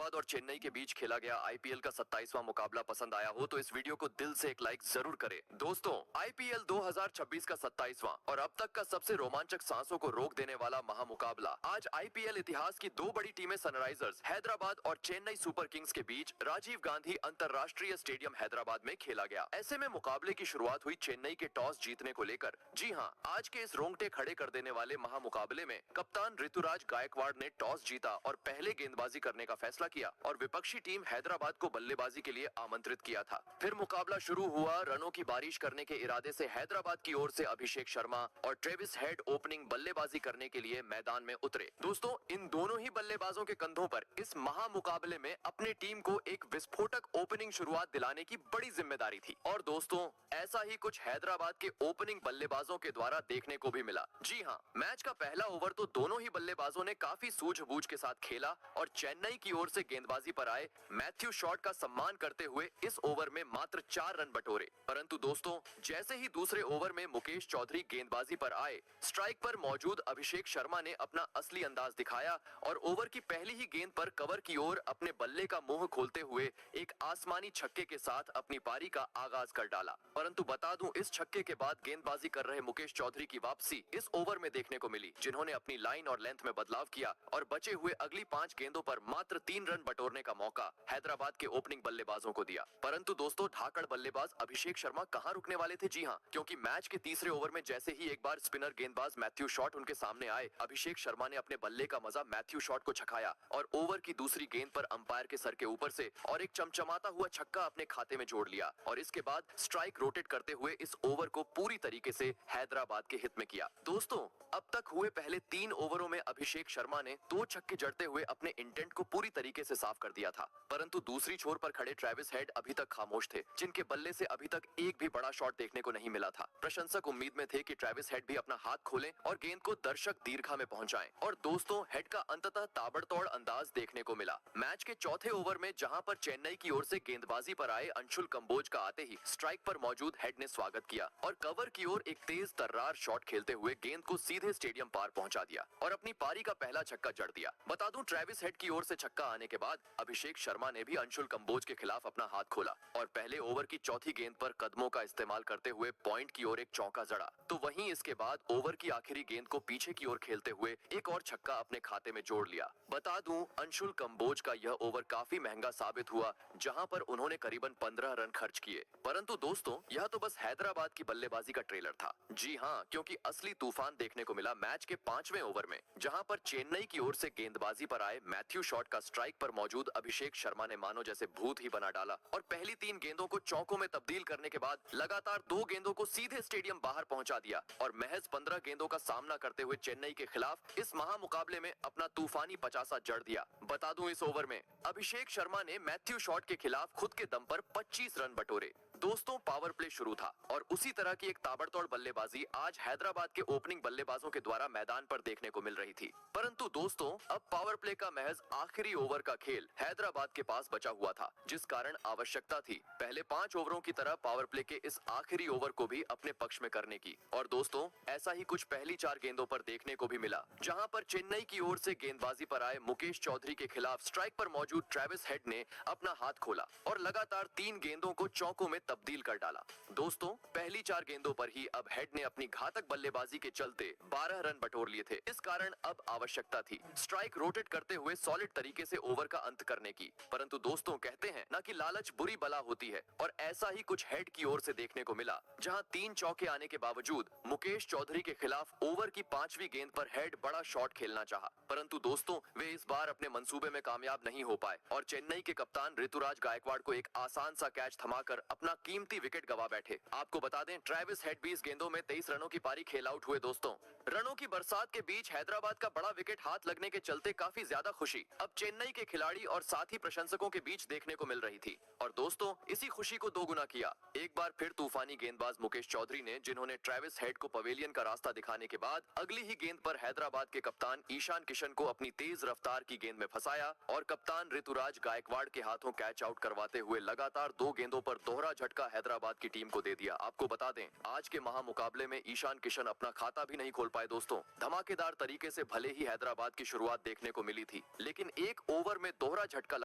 हैदराबाद और चेन्नई के बीच खेला गया आईपीएल का 27वां मुकाबला पसंद आया हो तो इस वीडियो को दिल से एक लाइक जरूर करें। दोस्तों, आईपीएल 2026 का 27वां और अब तक का सबसे रोमांचक सांसों को रोक देने वाला महामुकाबला आज आईपीएल इतिहास की दो बड़ी टीमें सनराइजर्स हैदराबाद और चेन्नई सुपर किंग्स के बीच राजीव गांधी अंतरराष्ट्रीय स्टेडियम हैदराबाद में खेला गया। ऐसे में मुकाबले की शुरुआत हुई चेन्नई के टॉस जीतने को लेकर। जी हां, आज के इस रोंगटे खड़े कर देने वाले महामुकाबले में कप्तान ऋतुराज गायकवाड़ ने टॉस जीता और पहले गेंदबाजी करने का फैसला किया और विपक्षी टीम हैदराबाद को बल्लेबाजी के लिए आमंत्रित किया था। फिर मुकाबला शुरू हुआ। रनों की बारिश करने के इरादे से हैदराबाद की ओर से अभिषेक शर्मा और ट्रेविस हेड ओपनिंग बल्लेबाजी करने के लिए मैदान में उतरे। दोस्तों, इन दोनों ही बल्लेबाजों के कंधों पर इस महामुकाबले में अपने टीम को एक विस्फोटक ओपनिंग शुरुआत दिलाने की बड़ी जिम्मेदारी थी। और दोस्तों, ऐसा ही कुछ हैदराबाद के ओपनिंग बल्लेबाजों के द्वारा देखने को भी मिला। जी हां, मैच का पहला ओवर तो दोनों ही बल्लेबाजों ने काफी सूझबूझ के साथ खेला और चेन्नई की ओर से गेंदबाजी पर आए मैथ्यू शॉट का सम्मान करते हुए इस ओवर में मात्र 4 रन बटोरे। परंतु दोस्तों, जैसे ही दूसरे ओवर में मुकेश चौधरी गेंदबाजी पर आए, स्ट्राइक पर मौजूद अभिषेक शर्मा ने अपना असली अंदाज दिखाया और ओवर की पहली ही गेंद पर कवर की ओर अपने बल्ले का मुंह खोलते हुए एक आसमानी छक्के के साथ अपनी पारी का आगाज कर डाला। परंतु बता दूं, इस छक्के के बाद गेंदबाजी कर रहे मुकेश चौधरी की वापसी इस ओवर में देखने को मिली, जिन्होंने अपनी लाइन और लेंथ में बदलाव किया और बचे हुए अगली 5 गेंदों पर मात्र 3 रन बटोरने का मौका हैदराबाद के ओपनिंग बल्लेबाजों को दिया। परंतु दोस्तों, धाकड़ बल्लेबाज अभिषेक शर्मा कहां रुकने वाले थे। जी हां, क्योंकि मैच के तीसरे ओवर में जैसे ही एक बार स्पिनर गेंदबाज मैथ्यू शॉट उनके सामने आए, अभिषेक शर्मा ने अपने बल्ले का मजा मैथ्यू शॉट को चखाया और ओवर की दूसरी गेंद पर अंपायर के सर के ऊपर से और एक चमचमाता हुआ छक्का अपने खाते में जोड़ लिया और इसके बाद स्ट्राइक रोटेट करते हुए इस ओवर को पूरी तरीके से हैदराबाद के हित में किया। दोस्तों, अब तक हुए पहले 3 ओवरों में अभिषेक शर्मा ने 2 छक्के जड़ते हुए अपने इंटेंट को पूरी तरीके से साफ कर दिया था। परंतु दूसरी छोर पर खड़े ट्रेविस हेड अभी तक खामोश थे, जिनके बल्ले से अभी तक एक भी बड़ा शॉट देखने को नहीं मिला था। प्रशंसक उम्मीद में थे कि ट्रेविस हेड भी अपना हाथ खोलें और गेंद को दर्शक दीर्घा में पहुंचाएं। और दोस्तों, हेड का अंततः ताबड़तोड़ अंदाज देखने को मिला। मैच के चौथे ओवर में जहां पर चेन्नई की ओर से गेंदबाजी पर आए अंशुल कंबोज का आते ही स्ट्राइक पर मौजूद हेड ने स्वागत किया और कवर की ओर एक तेज तर्रार शॉट खेलते हुए गेंद को सीधे स्टेडियम पार पहुंचा दिया और अपनी पारी का पहला छक्का जड़ दिया। बता दूं, ट्रेविस हेड की ओर से छक्का आने के बाद अभिषेक शर्मा ने भी अंशुल कंबोज के खिलाफ अपना हाथ खोला और पहले ओवर की चौथी गेंद पर कदमों का इस्तेमाल करते हुए पॉइंट की ओर एक चौका जड़ा। तो वहीं इसके बाद ओवर की आखिरी गेंद को पीछे की ओर खेलते हुए एक और छक्का अपने खाते में जोड़ लिया। बता दूं, अंशुल कंबोज का यह ओवर काफी महंगा साबित हुआ, जहां पर उन्होंने करीबन 15 रन खर्च किए। परंतु दोस्तों, यह तो बस हैदराबाद की बल्लेबाजी का ट्रेलर था। जी हां, क्योंकि असली तूफान देखने को मिला मैच के 5वें ओवर में, जहां पर चेन्नई की ओर से गेंदबाजी पर आए मैथ्यू शॉट का स्ट्राइक पर मौजूद अभिषेक शर्मा ने मानो जैसे भूत ही बना डाला और पहली 3 गेंदों को चौकों में तब्दील करने के बाद लगातार 2 गेंदों को सीधे स्टेडियम बाहर पहुंचा दिया और महज 15 गेंदों का सामना करते हुए चेन्नई के खिलाफ इस महामुकाबले में अपना तूफानी 50 जड़ दिया। बता दूं, इस ओवर में अभिषेक शर्मा ने मैथ्यू शॉट के खिलाफ खुद के दम पर 25 रन बटोरे। दोस्तों, पावर प्ले शुरू था और उसी तरह की एक ताबड़तोड़ बल्लेबाजी आज हैदराबाद के ओपनिंग बल्लेबाजों के द्वारा मैदान पर देखने को मिल रही थी। परंतु दोस्तों, अब पावर प्ले का महज आखिरी ओवर का खेल हैदराबाद के पास बचा हुआ था, जिस कारण आवश्यकता थी पहले 5 ओवरों की तरह पावर प्ले के इस आखिरी ओवर को भी अपने पक्ष में करने की। और दोस्तों, ऐसा ही कुछ पहली 4 गेंदों पर देखने को भी मिला, जहां पर चेन्नई की ओर से गेंदबाजी पर आए मुकेश चौधरी के खिलाफ स्ट्राइक पर मौजूद ट्रेविस हेड ने अपना हाथ खोला और लगातार 3 गेंदों को चौकों में तब्दील कर डाला। दोस्तों, पहली 4 गेंदों पर ही अब हेड ने अपनी घातक बल्लेबाजी के चलते 12 रन बटोर लिए थे। इस कारण अब आवश्यकता थी स्ट्राइक रोटेट करते हुए सॉलिड तरीके से ओवर का अंत करने की। परंतु दोस्तों, कहते हैं ना कि लालच बुरी बला होती है और ऐसा ही कुछ हेड की ओर से देखने को मिला, जहां 3 चौके आने के बावजूद मुकेश चौधरी के खिलाफ ओवर की 5वीं गेंद पर हेड बड़ा शॉट खेलना चाहा। परंतु दोस्तों, वे इस बार अपने मंसूबे में कामयाब नहीं हो पाए और चेन्नई के कप्तान ऋतुराज गायकवाड़ को एक आसान सा कैच थमाकर अपना कीमती विकेट गवा बैठे। आपको बता दें, ट्रेविस हेड 20 गेंदों में 23 रनों की पारी खेल आउट हुए। दोस्तों, रनों की बरसात के बीच हैदराबाद का बड़ा विकेट हाथ लगने के चलते काफी ज्यादा खुशी अब चेन्नई के खिलाड़ी और साथ ही प्रशंसकों के बीच देखने को मिल रही थी। और दोस्तों, इसी खुशी को दोगुना किया एक बार फिर तूफानी गेंदबाज मुकेश चौधरी ने, जिन्होंने ट्रेविस हेड को पवेलियन का रास्ता दिखाने के बाद अगली ही गेंद पर हैदराबाद के कप्तान ईशान किशन को अपनी तेज रफ्तार की गेंद में फंसाया और कप्तान ऋतुराज गायकवाड़ के हाथों कैच आउट करवाते हुए लगातार 2 गेंदों पर दोहरा झटका हैदराबाद की टीम को दे दिया। आपको बता दें, आज के महामुकाबले में ईशान किशन अपना खाता भी नहीं खोल पाए। दोस्तों, धमाकेदार तरीके से भले ही हैदराबाद की शुरुआत देखने को मिली थी, लेकिन एक ओवर में दोहरा झटका